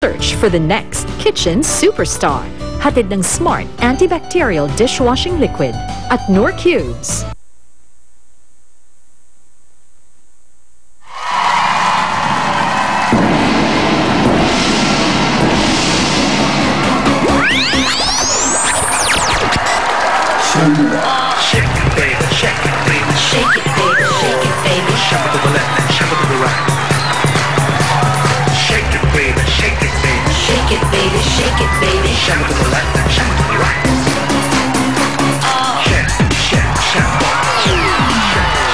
Search for the next kitchen superstar. Hatid ng Smart Antibacterial Dishwashing Liquid at Knorr Cubes. Shake it, baby, shake it, baby, shake it, baby, shake it, baby. Shuffle to the left and shuffle to the right. Shake it, baby, shake it, baby, shake it, baby, shake it, baby. Shuffle to the left and shuffle to the right. Shake, shake, shake.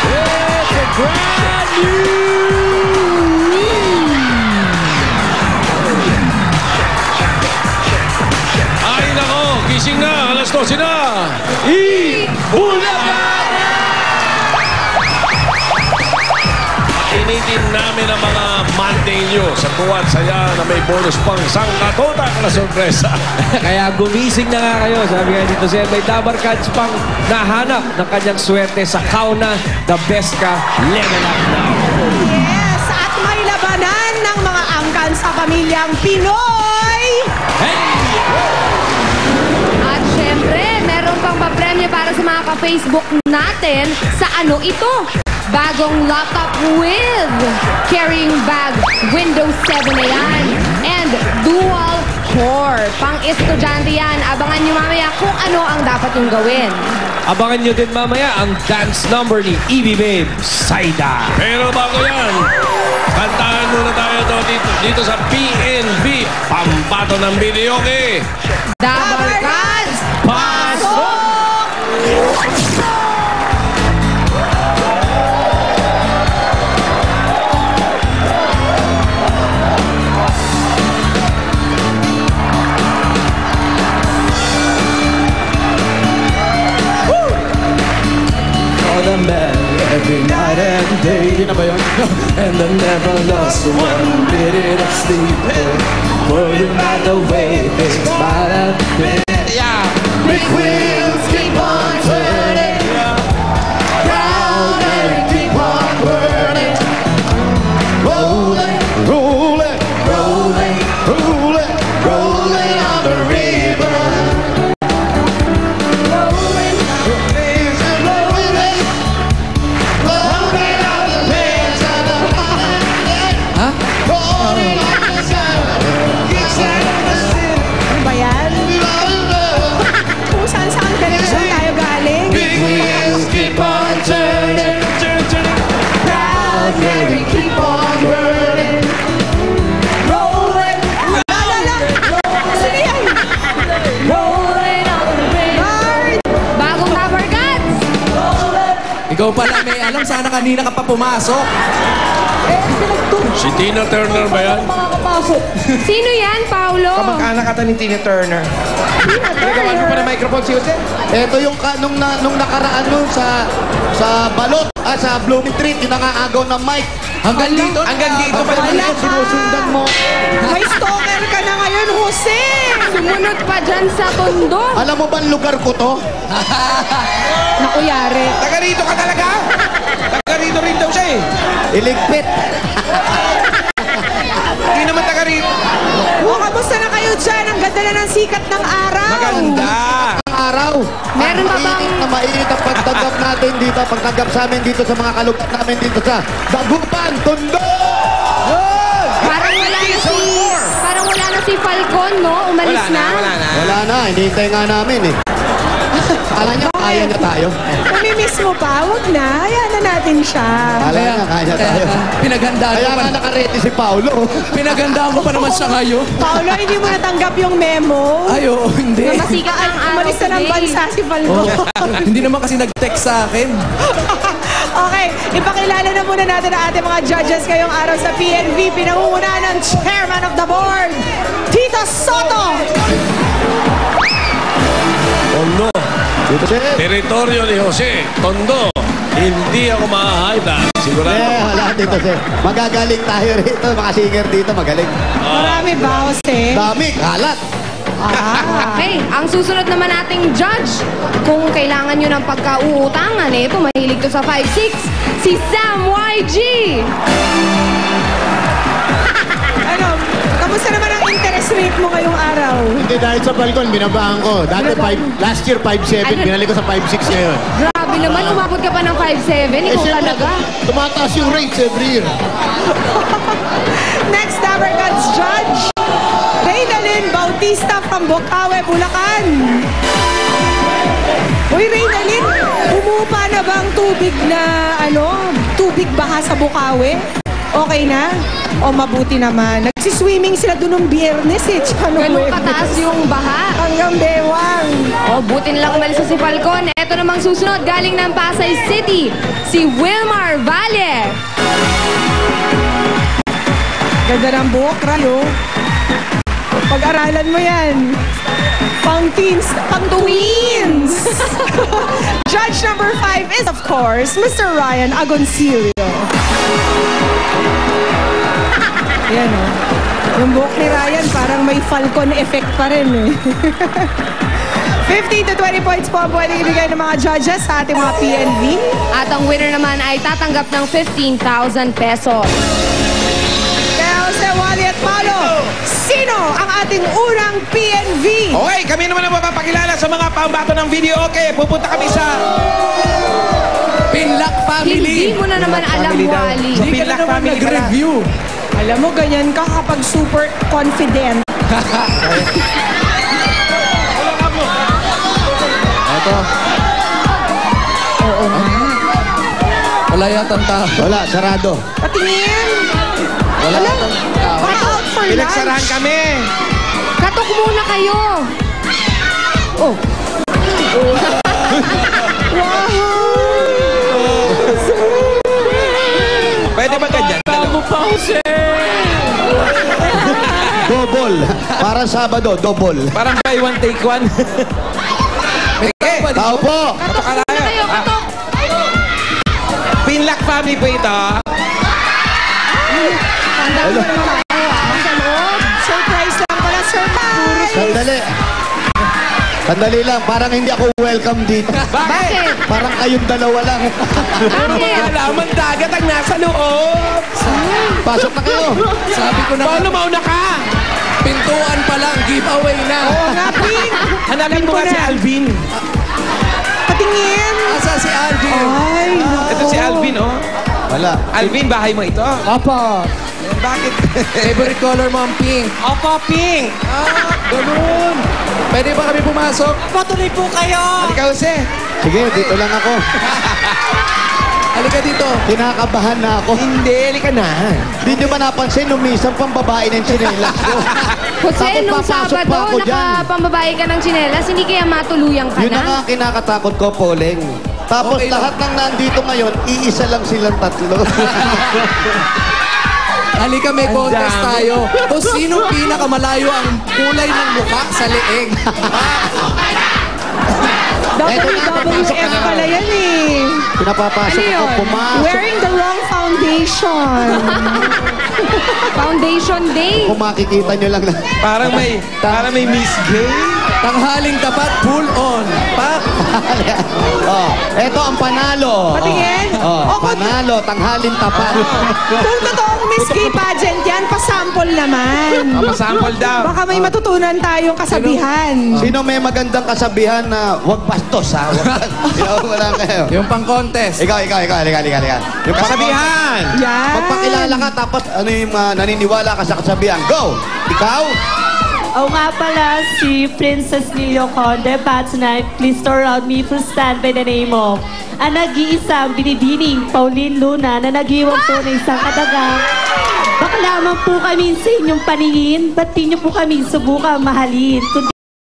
It's a brand new. Ay nako, gising na, alas 12 na. Bulacan! Initin namin ang mga Monday nyo sa tuwad saya na may bonus pang sangkatutak na sorpresa. Kaya gumising na nga kayo. Sabi nga dito siya, may Dabar Cards pang nahanap ng kanyang swerte sa Kauna, the best ka, level up now. Yes, at may labanan ng mga angkan sa pamilyang Pinoy. Hey! At syempre, meron pang papremyo para sa mga ka-Facebook natin sa ano ito? Bagong laptop with carrying bag, Windows 7 na yan, and dual core. Pang-estudyante yan. Abangan nyo mamaya kung ano ang dapat yung gawin. Abangan nyo din mamaya ang dance number ni Evie Babe, Saida. Pero bago yan, kantahan muna tayo dito sa PNB. Pampato ng video, okay? Dabar Cards, Pasok! Every night and day, and I never lost 1 minute of sleep. Worrying about the way things might have been. Yeah, big wheels keep on turning, round and keep on burning, rolling, rolling, rolling, rolling, rolling on the river. Ikaw pala may alam, sana kanina ka pa pumasok. Si Tina Turner ba yan? Sino yan, Paulo? Kamag-anak ata ni Tina Turner. Nagawan mo pa ng microphone si Jose? Ito yung nung nakaraan nun sa balot, sa Blooming Treat, yung nangaagaw ng mic. Hanggang dito? Hanggang dito pa naman sinusundan mo. May stalker ka na ngayon, Jose. Sumunod pa dyan sa tondo. Alam mo ba ang lugar ko to? Naku, yari. Taga rito ka talaga? Taga rito rin daw siya eh. Iligpit. Hindi naman taga rito. O, kamusta na kayo dyan? Ang ganda na ng sikat ng araw. Maganda. Ang araw. Meron pa bang... Mainit ang pagtanggap natin dito, pagtanggap sa amin dito sa mga kalugat namin dito sa Dagupan, Tondo! Parang wala na si Falcon, no? Umalis na. Wala na, hinihintay nga namin eh. Alam niya, kaya na tayo. Namimiss mo pa? Huwag na. Hayaan na natin siya. Alam niya, kaya na tayo. Pinaghandaan Kaya mo pa. nga nakaredy si Paulo. Pinaghandaan mo pa naman siya ngayon. Paulo, hindi mo natanggap yung memo. Ay, oo, hindi. Masikat ang araw Umalis na ng today. bansa si Falco. Hindi naman kasi nag-text sa akin. Okay, ipakilala na muna natin ang ating mga judges ngayong araw sa PNV. Pinangungunahan ng Chairman of the Board, Tito Soto. Tondo. Dito siya. Teritoryo ni Jose. Tondo. Hindi ako makahayda. Sigurado. Wala dito siya. Magagaling tayo rito. Mga singer dito, magaling. Marami ba, Jose? Dami, kalat. Okay, ang susunod naman nating judge, kung kailangan nyo ng pagkauutangan, ito, mahilig to sa 5'6", si Sam YG. Ano, kamusta naman ang rate mo ngayong araw? Hindi, dahil sa balkon, binabaan ko. Dati, last year, 5'7". Binalik ko sa 5'6 ngayon. Grabe naman, umabot ka pa ng 5'7". Ikaw talaga. Tumataas yung rates every year. Next Dabarkans judge, Reynalyn Bautista from Bocaue, Bulacan. Uy, Reynalyn, humupa na bang tubig na, tubig baha sa Bocaue? Okay na? O mabuti naman. Nagsiswimming sila doon ng Biyernes eh. Ganun kataas yung baha. Hanggang bewang. O, buti nilang umalis sa si Falcon. Ito namang susunod, galing ng Pasay City, si Wilmar Valle. Ganda ng buhok, Rayo. Pag-aralan mo yan. Pang-teens, pang-twins. Judge number 5 is, of course, Mr. Ryan Agoncillo. Yan o. Yung buhok ni Ryan, parang may Falcon effect pa rin eh. 15 to 20 points po ang pwedeng ibigay ng mga judges sa ating mga PNV. At ang winner naman ay tatanggap ng 15,000 pesos. Kaya Jose, Wally at Paolo, sino ang ating unang PNV? Okay, kami naman ang mapapakilala sa mga pambato ng video. Okay, pupunta kami sa Pinlock Family. Hindi mo na naman alam, Wally. Hindi ka na naman nag-review. Alam mo, ganyan ka kapag super confident. Ito. Oo nga. Wala yatang tao. Wala, sarado. Patingin. Wala yatang tao. Baka out for lunch. Pinagsarahan kami. Katok muna kayo. Oh. Pwede ba ganyan? Double. Para Sabado, double. Parang buy one, take one. Okay. Tao po. Katok ka tayo. Kayo, katok. Pinlock family po ito. Tandaan mo naman tayo, sa loob. Surprise lang pala, surprise! Sandali. Sandali lang. Parang hindi ako welcome dito. Bakit? Parang kayong dalawa lang. Bakit? Alaman dagat ang nasa loob. Pasok na kayo. Sabi ko na Paolo, mauna ka. pintuan pa lang, giveaway na. Oo nga, Pink. Hanapin mo nga si Alvin. Patingin. Asa si Alvin? Ay, Ito si Alvin, oh. Wala. Alvin, bahay mo ito? Apa. Bakit? Favorite color mo ang pink. Opo, pink. Ganun. Pwede ba kami pumasok? patuloy po kayo. Halika, Jose. Sige, dito lang ako. Halika dito. Kinakabahan na ako. Hindi, halika na. Hindi nyo ba napansin, lumisan pang babae ng tsinelas ko. Jose, Tapos nung papasok Sabado, pa ako dyan. nakapambabae ka ng tsinelas, hindi kaya matuluyang ka Yun na nga na? kinakatakot ko, Poleng. Tapos Okay lang. lahat ng nandito ngayon, iisa lang silang tatlo. Halika, may Ang contest dami. tayo. Kung sino pinakamalay ang kulay ng mukha sa leeg. WWF pala yan eh. Pinapapasok Ano ako, yun? pumasok. Wearing the wrong foundation. Foundation Day. Kung makikita nyo lang na. Parang may Miss Gay. Tanghaling tapat, pull on. Pak. Oh, eto ang panalo. Patingin. Oh, O, kung- panalo, tanghalin tapat. Kung totoong Miss Gay pageant yan, pasample naman. Masample daw. Baka may matutunan tayong kasabihan. Sino may magandang kasabihan na huwag bastos, ha? Wala kayo. Yung pang-contest. Ikaw. Yung Kasabihan. Yan. Magpakilala ka, tapos ano yung naniniwala ka sa kasabihan. Go! Ikaw? Oo nga pala, si Princess Leo Conde, but tonight, please surround me, please stand by the name of ang nag-iisang binibining Pauline Luna na nag-iwan po ng isang kadagang. Baka lamang po kami sa inyong paningin, ba't di niyo po kami subukang mahalin? Kundi